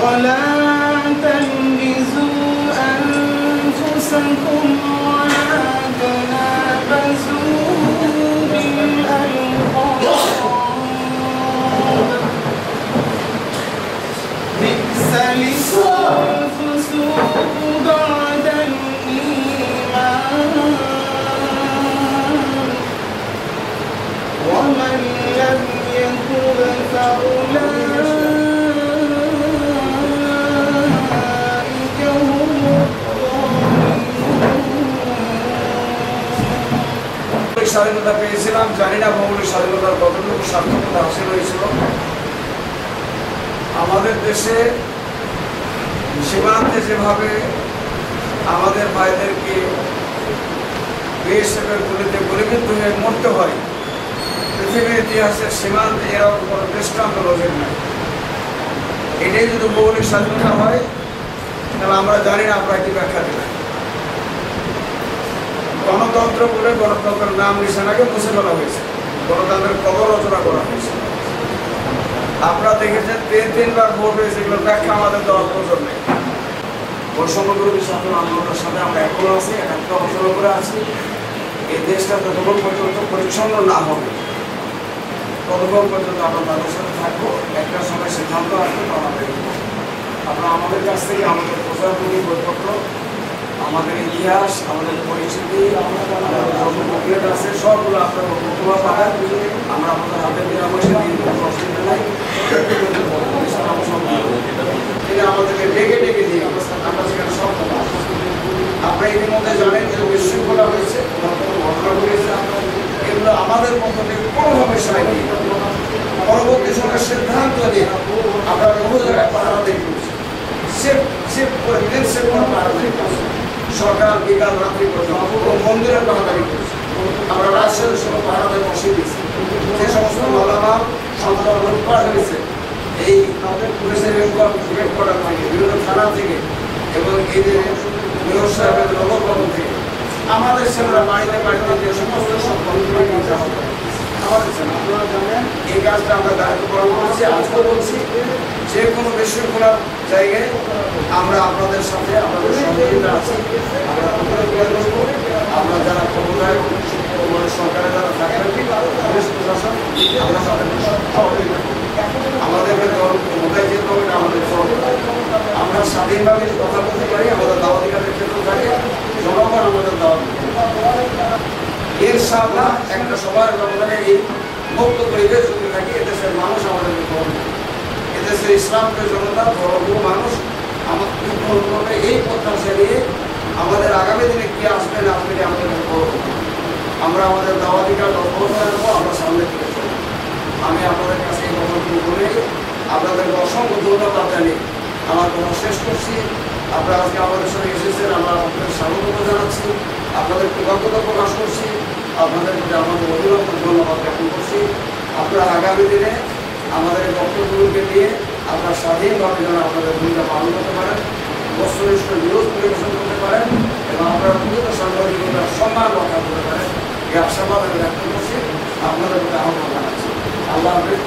ولا تلمزوا أنفسكم ولا تنابزوا بالألقاب بئس الاسم الفسوق بعد الإيمان ومن لم يتب فأولئك هم الظالمون। স্বাধীনতা পেয়েছিলাম, জানি না ভৌগোলিক স্বাধীনতার কতটুকু সার্থকতা হাসিল হয়েছিল। আমাদের দেশে সীমান্তে যেভাবে আমাদের ভাইদেরকে বিএসএফের গুলিতে গুলিবিদ্ধ হয়ে মরতে হয়, পৃথিবীর ইতিহাসের সীমান্তে এরকম কোনো দৃষ্টান্ত নজির নাই। এটাই যদি ভৌগোলিক স্বাধীনতা হয়, তাহলে আমরা জানি না আমরা কি ব্যাখ্যা দেবেন। গণতন্ত্র বলে গণতন্ত্রের নাম নিশানাকে মুছে ফেলা হয়েছে, গণতন্ত্রের কবর রচনা করা হয়েছে। আপনারা দেখেছেন 3-3বার ভোট হয়েছে, এগুলোর ব্যাখ্যা আমাদের দেওয়ার প্রয়োজন নেই। বৈষম্যবিরোধী ছাত্র আন্দোলনের সাথে আমরা এখনো আছি, 71 বছর করে আছি। এই দেশটা যতক্ষণ পর্যন্ত পরিচ্ছন্ন না হবে, ততক্ষণ পর্যন্ত আমরা তাদের সাথে থাকবো। একটা সময় সিদ্ধান্ত আসবে, আমরা আমাদের কাছ থেকে আমাদের প্রচারভূমি বইপত্র, আমাদের ইতিহাস, আমাদের পরিচিতি, আমাদের আছে, সবগুলো আপনার উপভোগ পাবেন। আমরা আমাদের হাতে বিনামূল্যে দিয়ে কোনো অসুবিধা নাই। আমাদেরকে ডেকে ডেকে দিয়ে আমরা সেখানে সব আপনারা ইতিমধ্যে জানেন যে বিশৃঙ্খলা হয়েছে, ঘটনা ঘটেছে, এগুলো আমাদের পক্ষ থেকে কোনোভাবে সাহায্য নেই। পরবর্তী সময় সিদ্ধান্ত নিয়ে আমরা বহু জায়গায় পাহারা দেখি, সেভ করে পাহারা দেখি, সকাল বিকাল রাত্রি পর্যন্ত মন্দিরের পাহাড়ি করেছে। আমরা রাজশাহীর সময় পাহাড়ে বসিয়ে দিয়েছি। যে সমস্ত মালামাল সন্তান লুটপাট হয়েছে এই পুলিশের হেডকোয়ার্টার থেকে, বিভিন্ন থানা থেকে এবং এই যে মেয়র সাহেবের নগরকর্ম থেকে আমাদের সেনারা বাড়িতে বাড়িতে যে সমস্ত সম্পদ আমাদের সেনা, আপনারা জানেন এই কাজটা আমরা দায়িত্ব পালন করছি। আজকে বলছি, যে কোনো বিশৃঙ্খলার জায়গায় আমরা আপনাদের সাথে আমাদের সহযোগিতা আছি। আমরা আমরা যারা ক্ষমতায় সরকারে যারা থাকেন, পুলিশ প্রশাসন, আমরা তাদের সহযোগিতা করি। আমাদেরকে ক্ষমতায় যেতে হবে, আমাদের আমরা স্বাধীনভাবে কথা বলতে পারি, আমাদের দাওয়াধিকারের ক্ষেত্রে থাকে, জনগণ আমাদের দাওয়াত এর সাথে একটা সবার ব্যবধানে এই মুক্ত পরিবেশ যদি থাকে, এদেশের মানুষ আমাদেরকে গ্রহণ করে, এদেশের ইসলামপ্রিয় জনতা ধর্ম মানুষ আমাদের গ্রহণ করবে। এই প্রত্যাশা নিয়ে আমাদের আগামী দিনে কি আসবে না আসবে আমাদের আমরা আমাদের দাওয়াধিকার অব্যাহত রাখবো, আমরা সামনে থেকে চলবো। আমি আপনাদের কাছে এই কথাগুলো বলে আপনাদেরকে অসংখ্য ধন্যবাদ জানিয়ে আমার কথা শেষ করছি। আপনারা আজকে আমাদের সঙ্গে এসেছেন, আমরা আপনাদের স্বাগত জানাচ্ছি, আপনাদের কৃতজ্ঞতা প্রকাশ করছি, আপনাদের প্রতি আমাদের অবিলম্ব ধন্যবাদ জ্ঞাপন করছি। আপনারা আগামী দিনে আমাদের বক্তব্যগুলোকে নিয়ে আপনারা স্বাধীনভাবে যেন আপনাদের ভূমিকা পালন করতে পারেন, বস্তুনিষ্ঠ নিউজ পরিবেশন করতে পারেন এবং আপনারা প্রকৃত সাংবাদিকতার সম্মান রক্ষা করতে পারেন, এই আশাবাদ আমি ব্যক্ত করছি। আপনাদের প্রতি আহ্বান জানাচ্ছি। আল্লাহ হাফেজ।